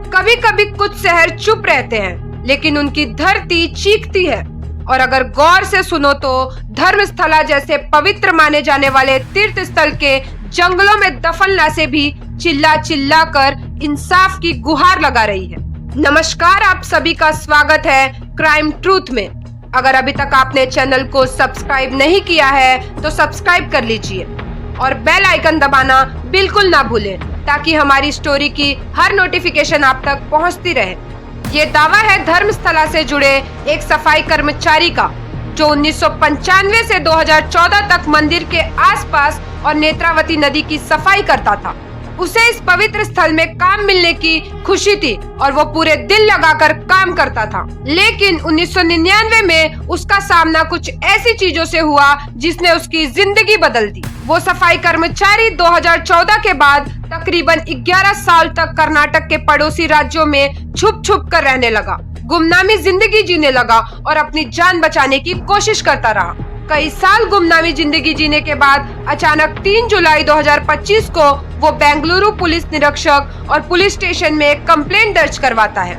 कभी कभी कुछ शहर चुप रहते हैं, लेकिन उनकी धरती चीखती है। और अगर गौर से सुनो तो धर्मस्थला जैसे पवित्र माने जाने वाले तीर्थ स्थल के जंगलों में दफन लाशें भी चिल्ला चिल्ला कर इंसाफ की गुहार लगा रही है। नमस्कार, आप सभी का स्वागत है क्राइम ट्रूथ में। अगर अभी तक आपने चैनल को सब्सक्राइब नहीं किया है तो सब्सक्राइब कर लीजिए और बेल आइकन दबाना बिल्कुल ना भूलें, ताकि हमारी स्टोरी की हर नोटिफिकेशन आप तक पहुंचती रहे। ये दावा है धर्मस्थला से जुड़े एक सफाई कर्मचारी का, जो 1995 से 2014 तक मंदिर के आसपास और नेत्रावती नदी की सफाई करता था। उसे इस पवित्र स्थल में काम मिलने की खुशी थी और वो पूरे दिल लगाकर काम करता था। लेकिन 1999 में उसका सामना कुछ ऐसी चीजों से हुआ जिसने उसकी जिंदगी बदल दी। वो सफाई कर्मचारी 2014 के बाद तकरीबन 11 साल तक कर्नाटक के पड़ोसी राज्यों में छुप छुप कर रहने लगा, गुमनामी जिंदगी जीने लगा और अपनी जान बचाने की कोशिश करता रहा। कई साल गुमनामी जिंदगी जीने के बाद अचानक 3 जुलाई 2025 को वो बेंगलुरु पुलिस निरीक्षक और पुलिस स्टेशन में एक कंप्लेंट दर्ज करवाता है।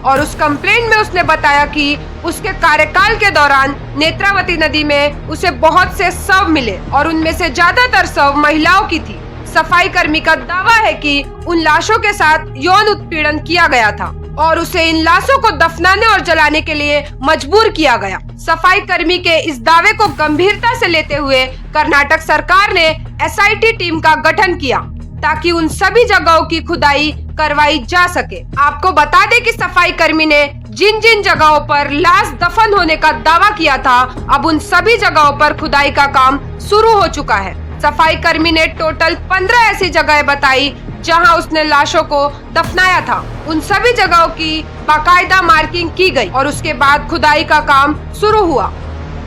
और उस कंप्लेंट में उसने बताया कि उसके कार्यकाल के दौरान नेत्रावती नदी में उसे बहुत से शव मिले और उनमें से ज्यादातर शव महिलाओं की थी। सफाई कर्मी का दावा है कि उन लाशों के साथ यौन उत्पीड़न किया गया था और उसे इन लाशों को दफनाने और जलाने के लिए मजबूर किया गया। सफाई कर्मी के इस दावे को गंभीरता से लेते हुए कर्नाटक सरकार ने एसआईटी टीम का गठन किया ताकि उन सभी जगहों की खुदाई करवाई जा सके। आपको बता दें कि सफाई कर्मी ने जिन जिन जगहों पर लाश दफन होने का दावा किया था, अब उन सभी जगहों पर खुदाई का काम शुरू हो चुका है। सफाई कर्मी ने टोटल 15 ऐसी जगह बताई जहां उसने लाशों को दफनाया था। उन सभी जगहों की बाकायदा मार्किंग की गई और उसके बाद खुदाई का काम शुरू हुआ।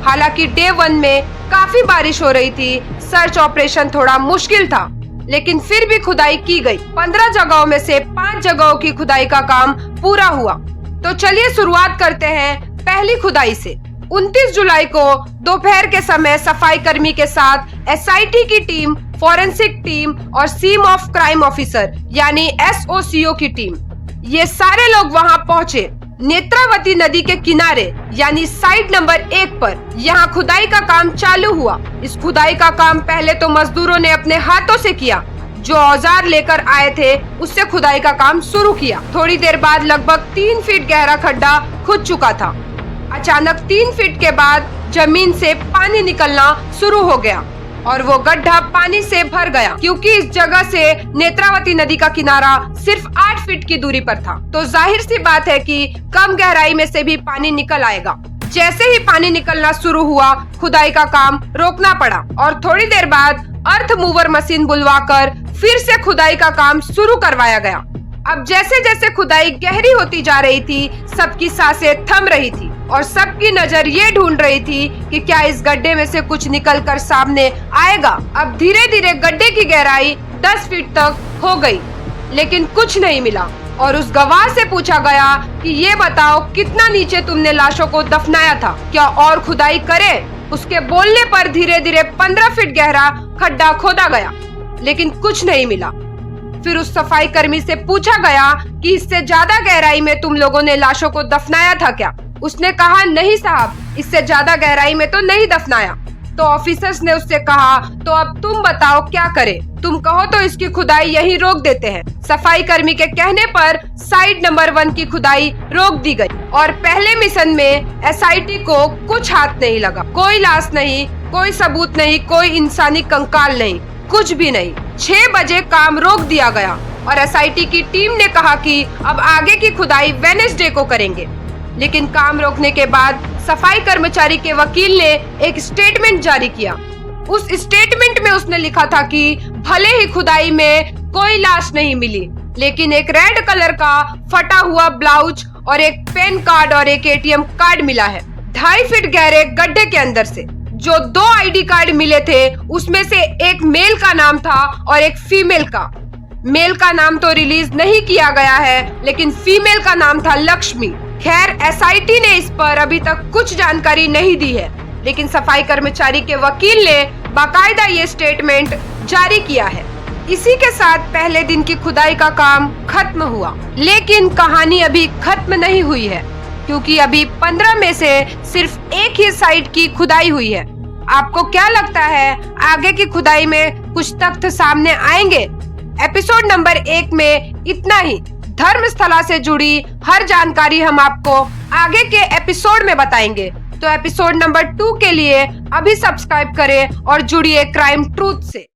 हालांकि डे 1 में काफी बारिश हो रही थी, सर्च ऑपरेशन थोड़ा मुश्किल था, लेकिन फिर भी खुदाई की गई। 15 जगहों में से 5 जगहों की खुदाई का काम पूरा हुआ। तो चलिए शुरुआत करते हैं पहली खुदाई से। 29 जुलाई को दोपहर के समय सफाई कर्मी के साथ एसआईटी की टीम, फॉरेंसिक टीम और सीन ऑफ क्राइम ऑफिसर यानी एसओसीओ की टीम, ये सारे लोग वहां पहुंचे नेत्रावती नदी के किनारे यानी साइट नंबर 1 पर। यहाँ खुदाई का काम चालू हुआ। इस खुदाई का काम पहले तो मजदूरों ने अपने हाथों से किया, जो औजार लेकर आए थे उससे खुदाई का काम शुरू किया। थोड़ी देर बाद लगभग 3 फीट गहरा खड्डा खुद चुका था। अचानक 3 फीट के बाद जमीन से पानी निकलना शुरू हो गया और वो गड्ढा पानी से भर गया। क्योंकि इस जगह से नेत्रावती नदी का किनारा सिर्फ 8 फीट की दूरी पर था, तो जाहिर सी बात है कि कम गहराई में से भी पानी निकल आएगा। जैसे ही पानी निकलना शुरू हुआ, खुदाई का काम रोकना पड़ा और थोड़ी देर बाद अर्थ मूवर मशीन बुलवाकर फिर से खुदाई का काम शुरू करवाया गया। अब जैसे जैसे खुदाई गहरी होती जा रही थी, सबकी सांसें थम रही थी और सबकी नजर ये ढूंढ रही थी कि क्या इस गड्ढे में से कुछ निकलकर सामने आएगा। अब धीरे धीरे गड्ढे की गहराई 10 फीट तक हो गई, लेकिन कुछ नहीं मिला और उस गवाह से पूछा गया कि ये बताओ कितना नीचे तुमने लाशों को दफनाया था, क्या और खुदाई करें? उसके बोलने पर धीरे धीरे 15 फीट गहरा खड्डा खोदा गया, लेकिन कुछ नहीं मिला। फिर उस सफाई कर्मी से पूछा गया कि इससे ज्यादा गहराई में तुम लोगों ने लाशों को दफनाया था क्या? उसने कहा नहीं साहब, इससे ज्यादा गहराई में तो नहीं दफनाया। तो ऑफिसर्स ने उससे कहा तो अब तुम बताओ क्या करें? तुम कहो तो इसकी खुदाई यहीं रोक देते हैं। सफाई कर्मी के कहने पर साइट नंबर 1 की खुदाई रोक दी गई और पहले मिशन में एसआईटी को कुछ हाथ नहीं लगा। कोई लाश नहीं, कोई सबूत नहीं, कोई इंसानी कंकाल नहीं, कुछ भी नहीं। 6 बजे काम रोक दिया गया और एसआईटी की टीम ने कहा कि अब आगे की खुदाई वेडनेसडे को करेंगे। लेकिन काम रोकने के बाद सफाई कर्मचारी के वकील ने एक स्टेटमेंट जारी किया। उस स्टेटमेंट में उसने लिखा था कि भले ही खुदाई में कोई लाश नहीं मिली, लेकिन एक रेड कलर का फटा हुआ ब्लाउज और एक पेन कार्ड और एक एटीएम कार्ड मिला है 2.5 फीट गहरे गड्ढे के अंदर से। जो 2 आईडी कार्ड मिले थे उसमें से एक मेल का नाम था और एक फीमेल का। मेल का नाम तो रिलीज नहीं किया गया है, लेकिन फीमेल का नाम था लक्ष्मी। खैर, एसआईटी ने इस पर अभी तक कुछ जानकारी नहीं दी है, लेकिन सफाई कर्मचारी के वकील ने बाकायदा ये स्टेटमेंट जारी किया है। इसी के साथ पहले दिन की खुदाई का काम खत्म हुआ। लेकिन कहानी अभी खत्म नहीं हुई है, क्योंकि अभी 15 में से सिर्फ एक ही साइट की खुदाई हुई है। आपको क्या लगता है आगे की खुदाई में कुछ तथ्य सामने आएंगे? एपिसोड नंबर 1 में इतना ही। धर्मस्थला से जुड़ी हर जानकारी हम आपको आगे के एपिसोड में बताएंगे। तो एपिसोड नंबर 2 के लिए अभी सब्सक्राइब करें और जुड़िए क्राइम ट्रूथ से।